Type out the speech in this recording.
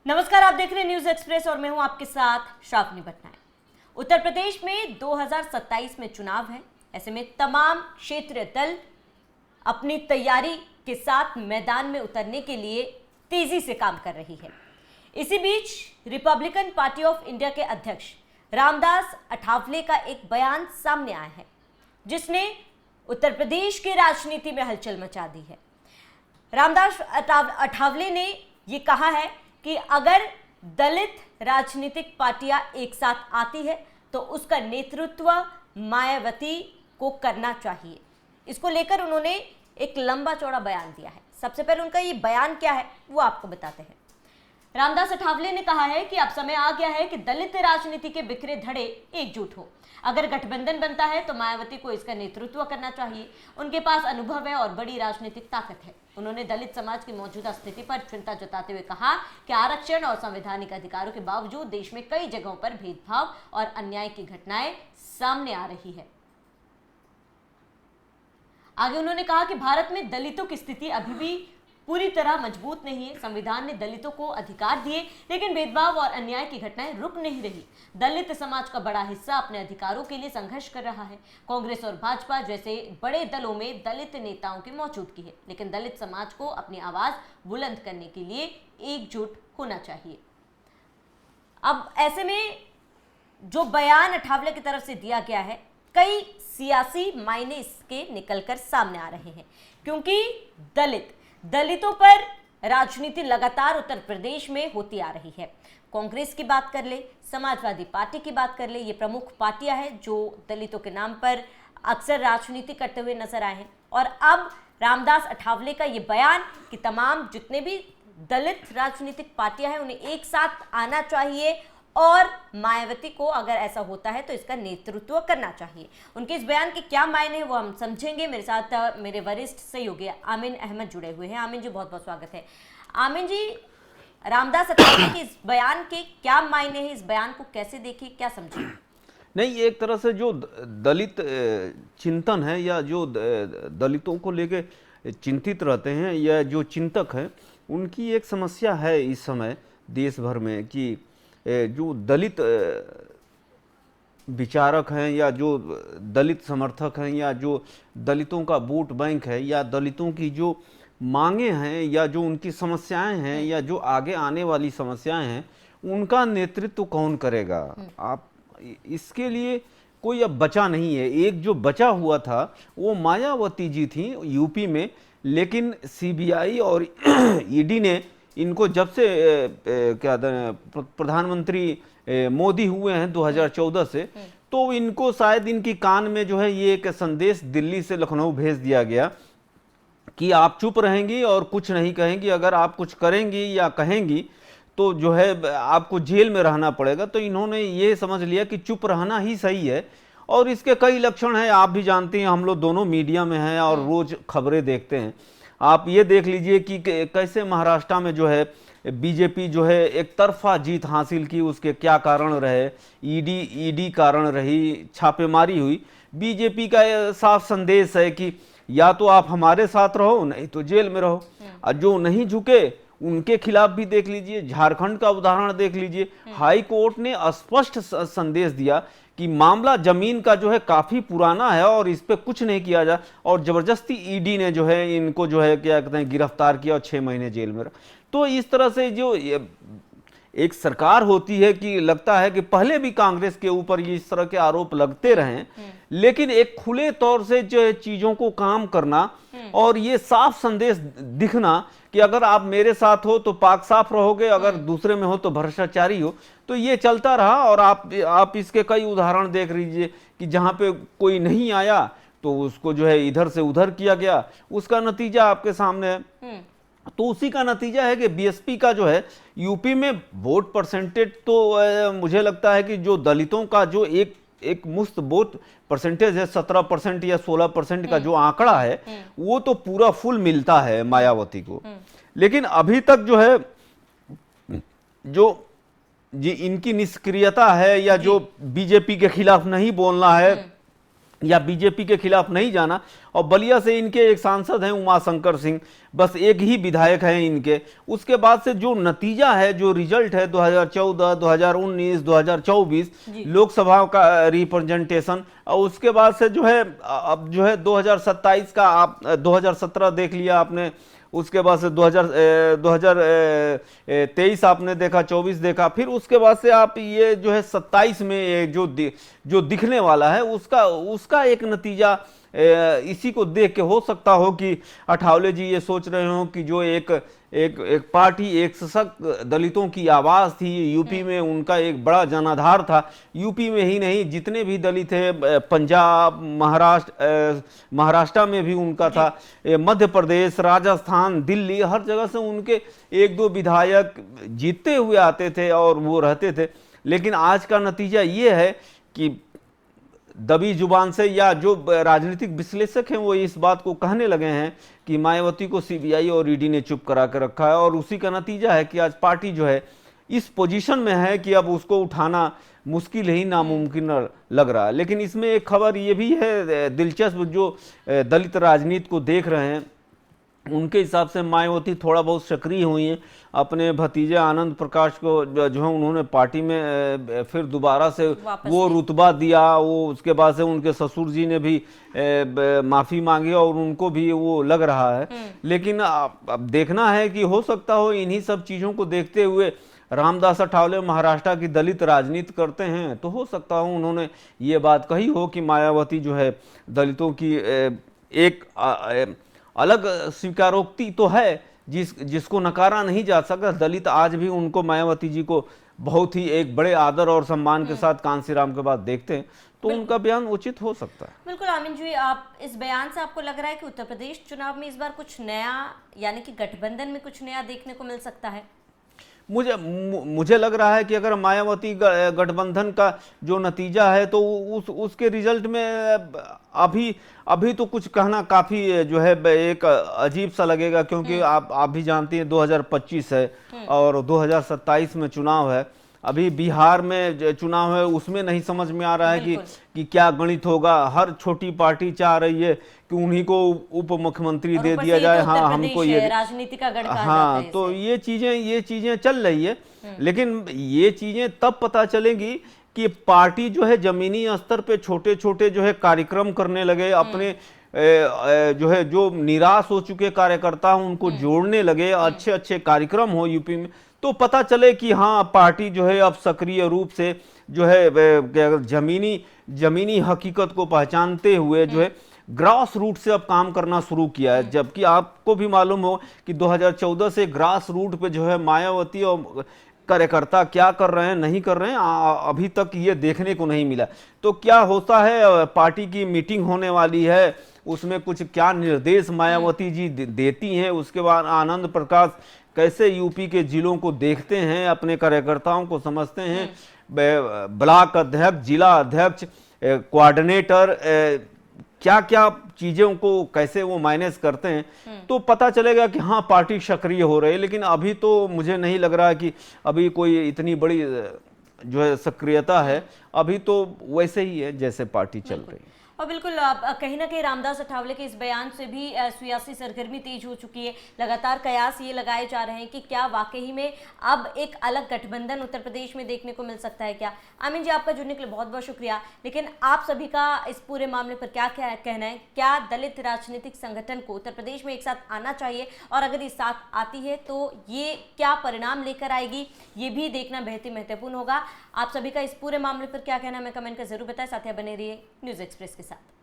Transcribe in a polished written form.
नमस्कार, आप देख रहे हैं न्यूज एक्सप्रेस और मैं हूं आपके साथ श्रावणी भट्टनायक। उत्तर प्रदेश में 2027 में चुनाव है। ऐसे में तमाम क्षेत्रीय दल अपनी तैयारी के साथ मैदान में उतरने के लिए तेजी से काम कर रही है। इसी बीच रिपब्लिकन पार्टी ऑफ इंडिया के अध्यक्ष रामदास अठावले का एक बयान सामने आया है, जिसने उत्तर प्रदेश की राजनीति में हलचल मचा दी है। रामदास अठावले ने यह कहा है कि अगर दलित राजनीतिक पार्टियां एक साथ आती है तो उसका नेतृत्व मायावती को करना चाहिए। इसको लेकर उन्होंने एक लंबा चौड़ा बयान दिया है। सबसे पहले उनका ये बयान क्या है वो आपको बताते हैं। रामदास अठावले ने कहा है कि अब समय आ गया है कि दलित राजनीति के बिखरे धड़े एकजुट हो। अगर गठबंधन बनता है तो मायावती को इसका नेतृत्व करना चाहिए। उनके पास अनुभव है और बड़ी राजनीतिक ताकत है। उन्होंने दलित समाज की मौजूदा स्थिति पर चिंता जताते हुए कहा कि आरक्षण और संवैधानिक अधिकारों के बावजूद देश में कई जगहों पर भेदभाव और अन्याय की घटनाएं सामने आ रही है। आगे उन्होंने कहा कि भारत में दलितों की स्थिति अभी भी पूरी तरह मजबूत नहीं है। संविधान ने दलितों को अधिकार दिए, लेकिन भेदभाव और अन्याय की घटनाएं रुक नहीं रही। दलित समाज का बड़ा हिस्सा अपने अधिकारों के लिए संघर्ष कर रहा है। कांग्रेस और भाजपा जैसे बड़े दलों में दलित नेताओं की मौजूदगी है, लेकिन दलित समाज को अपनी आवाज बुलंद करने के लिए एकजुट होना चाहिए। अब ऐसे में जो बयान अठावले की तरफ से दिया गया है, कई सियासी मायने इसके निकलकर सामने आ रहे हैं, क्योंकि दलितों पर राजनीति लगातार उत्तर प्रदेश में होती आ रही है। कांग्रेस की बात कर ले, समाजवादी पार्टी की बात कर ले, ये प्रमुख पार्टियां हैं जो दलितों के नाम पर अक्सर राजनीति करते हुए नजर आए हैं। और अब रामदास अठावले का ये बयान कि तमाम जितने भी दलित राजनीतिक पार्टियां हैं उन्हें एक साथ आना चाहिए और मायावती को अगर ऐसा होता है तो इसका नेतृत्व करना चाहिए। उनके इस बयान के क्या मायने हैं वो हम समझेंगे। मेरे साथ मेरे वरिष्ठ सहयोगी आमिन अहमद जुड़े हुए हैं। आमिन जी, बहुत बहुत स्वागत है। आमिन जी, रामदास अठावले के इस बयान के क्या मायने हैं, इस बयान को कैसे देखें, क्या समझें? नहीं, एक तरह से जो दलित चिंतन है या जो दलितों को लेके चिंतित रहते हैं या जो चिंतक हैं, उनकी एक समस्या है इस समय देश भर में कि जो दलित विचारक हैं या जो दलित समर्थक हैं या जो दलितों का वोट बैंक है या दलितों की जो मांगे हैं या जो उनकी समस्याएं हैं या जो आगे आने वाली समस्याएं हैं, उनका नेतृत्व कौन करेगा। आप इसके लिए कोई अब बचा नहीं है। एक जो बचा हुआ था वो मायावती जी थी यूपी में, लेकिन सीबीआई और ईडी ने इनको जब से क्या प्रधानमंत्री मोदी हुए हैं 2014 से, तो इनको शायद इनकी कान में जो है ये एक संदेश दिल्ली से लखनऊ भेज दिया गया कि आप चुप रहेंगी और कुछ नहीं कहेंगी, अगर आप कुछ करेंगी या कहेंगी तो जो है आपको जेल में रहना पड़ेगा। तो इन्होंने ये समझ लिया कि चुप रहना ही सही है। और इसके कई लक्षण हैं, आप भी जानती हैं, हम लोग दोनों मीडिया में हैं और रोज खबरें देखते हैं। आप ये देख लीजिए कि कैसे महाराष्ट्र में जो है बीजेपी जो है एक तरफा जीत हासिल की, उसके क्या कारण रहे। ईडी कारण रही, छापेमारी हुई। बीजेपी का साफ संदेश है कि या तो आप हमारे साथ रहो, नहीं तो जेल में रहो। और जो नहीं झुके उनके खिलाफ भी देख लीजिए, झारखंड का उदाहरण देख लीजिए। हाई कोर्ट ने स्पष्ट संदेश दिया कि मामला जमीन का जो है काफी पुराना है और इस पे कुछ नहीं किया जा, और जबरदस्ती ईडी ने जो है इनको जो है क्या कहते हैं गिरफ्तार किया और 6 महीने जेल में रहा। तो इस तरह से जो एक सरकार होती है कि लगता है कि पहले भी कांग्रेस के ऊपर ये इस तरह के आरोप लगते रहे, लेकिन एक खुले तौर से जो है चीजों को काम करना और ये साफ संदेश दिखना कि अगर आप मेरे साथ हो तो पाक साफ रहोगे, अगर दूसरे में हो तो भ्रष्टाचारी हो। तो ये चलता रहा और आप इसके कई उदाहरण देख लीजिए कि जहां पे कोई नहीं आया तो उसको जो है इधर से उधर किया गया, उसका नतीजा आपके सामने है। तो उसी का नतीजा है कि बीएसपी का जो है यूपी में वोट परसेंटेज तो मुझे लगता है कि जो दलितों का जो एक मुफ्त वोट परसेंटेज है 17% या 16% का जो आंकड़ा है, वो तो पूरा फुल मिलता है मायावती को। लेकिन अभी तक जो है जो इनकी निष्क्रियता है या जो बीजेपी के खिलाफ नहीं बोलना है, या बीजेपी के खिलाफ नहीं जाना। और बलिया से इनके एक सांसद हैं उमाशंकर सिंह, बस एक ही विधायक हैं इनके। उसके बाद से जो नतीजा है, जो रिजल्ट है 2014, 2019, 2024 लोकसभा का रिप्रेजेंटेशन, और उसके बाद से जो है अब जो है 2027 का, आप 2017 देख लिया आपने, उसके बाद से 2023 आपने देखा, 24 देखा, फिर उसके बाद से आप ये जो है 27 में ये जो दिखने वाला है उसका एक नतीजा इसी को देख के हो सकता हो कि अठावले जी ये सोच रहे हो कि जो एक पार्टी, एक सशक्त दलितों की आवाज थी यूपी में, उनका एक बड़ा जनाधार था। यूपी में ही नहीं, जितने भी दलित थे, पंजाब, महाराष्ट्र में भी उनका था, मध्य प्रदेश, राजस्थान, दिल्ली, हर जगह से उनके एक दो विधायक जीतते हुए आते थे और वो रहते थे। लेकिन आज का नतीजा ये है कि दबी जुबान से, या जो राजनीतिक विश्लेषक हैं वो इस बात को कहने लगे हैं कि मायावती को सीबीआई और ईडी ने चुप करा के रखा है, और उसी का नतीजा है कि आज पार्टी जो है इस पोजीशन में है कि अब उसको उठाना मुश्किल ही नामुमकिन लग रहा है। लेकिन इसमें एक खबर ये भी है दिलचस्प, जो दलित राजनीति को देख रहे हैं उनके हिसाब से मायावती थोड़ा बहुत सक्रिय हुई हैं। अपने भतीजे आनंद प्रकाश को जो है उन्होंने पार्टी में फिर दोबारा से वो रुतबा दिया, वो उसके बाद से उनके ससुर जी ने भी माफ़ी मांगी और उनको भी वो लग रहा है। लेकिन अब देखना है कि हो सकता हो इन्हीं सब चीज़ों को देखते हुए रामदास अठावले महाराष्ट्र की दलित राजनीति करते हैं, तो हो सकता हो उन्होंने ये बात कही हो कि मायावती जो है दलितों की एक अलग स्वीकारोक्ति तो है जिसको नकारा नहीं जा सकता। दलित आज भी उनको, मायावती जी को बहुत ही एक बड़े आदर और सम्मान के साथ कांसीराम के बाद देखते हैं, तो उनका बयान उचित हो सकता है। बिल्कुल आमिन जी, आप इस बयान से आपको लग रहा है कि उत्तर प्रदेश चुनाव में इस बार कुछ नया, यानी कि गठबंधन में कुछ नया देखने को मिल सकता है? मुझे लग रहा है कि अगर मायावती गठबंधन का जो नतीजा है तो उसके रिजल्ट में अभी तो कुछ कहना काफ़ी जो है एक अजीब सा लगेगा, क्योंकि आप भी जानती हैं 2025 है और 2027 में चुनाव है। अभी बिहार में चुनाव है, उसमें नहीं समझ में आ रहा है कि क्या गणित होगा। हर छोटी पार्टी चाह रही है कि उन्हीं को उप मुख्यमंत्री दे दिया जाए। हाँ, हमको ये राजनीति का गढ़, हाँ, तो ये चीजें चल रही है। लेकिन ये चीजें तब पता चलेंगी कि पार्टी जो है जमीनी स्तर पे छोटे छोटे जो है कार्यक्रम करने लगे, अपने जो है जो निराश हो चुके कार्यकर्ता उनको जोड़ने लगे, अच्छे अच्छे कार्यक्रम हो यूपी में, तो पता चले कि हाँ पार्टी जो है अब सक्रिय रूप से जो है जमीनी हकीकत को पहचानते हुए जो है ग्रास रूट से अब काम करना शुरू किया है। जबकि आपको भी मालूम हो कि 2014 से ग्रास रूट पे जो है मायावती और कार्यकर्ता क्या कर रहे हैं, नहीं कर रहे हैं, अभी तक ये देखने को नहीं मिला। तो क्या होता है, पार्टी की मीटिंग होने वाली है, उसमें कुछ क्या निर्देश मायावती जी देती हैं, उसके बाद आनंद प्रकाश कैसे यूपी के जिलों को देखते हैं, अपने कार्यकर्ताओं को समझते हैं, ब्लॉक अध्यक्ष, जिला अध्यक्ष, कोऑर्डिनेटर, क्या क्या चीज़ों को कैसे वो मैनेज करते हैं, तो पता चलेगा कि हाँ पार्टी सक्रिय हो रही है। लेकिन अभी तो मुझे नहीं लग रहा कि अभी कोई इतनी बड़ी जो है सक्रियता है, अभी तो वैसे ही है जैसे पार्टी चल रही है। और बिल्कुल कहीं ना कहीं रामदास अठावले के इस बयान से भी सियासी सरगर्मी तेज हो चुकी है। लगातार कयास ये लगाए जा रहे हैं कि क्या वाकई में अब एक अलग गठबंधन उत्तर प्रदेश में देखने को मिल सकता है क्या? आमिन जी, आपका जुड़ने के लिए बहुत बहुत शुक्रिया। लेकिन आप सभी का इस पूरे मामले पर क्या कहना है? क्या दलित राजनीतिक संगठन को उत्तर प्रदेश में एक साथ आना चाहिए, और अगर ये साथ आती है तो ये क्या परिणाम लेकर आएगी, ये भी देखना बेहद ही महत्वपूर्ण होगा। आप सभी का इस पूरे मामले पर क्या कहना है, हमें कमेंट कर जरूर बताएं। साथ ही बने रहिए न्यूज़ एक्सप्रेस के साथ।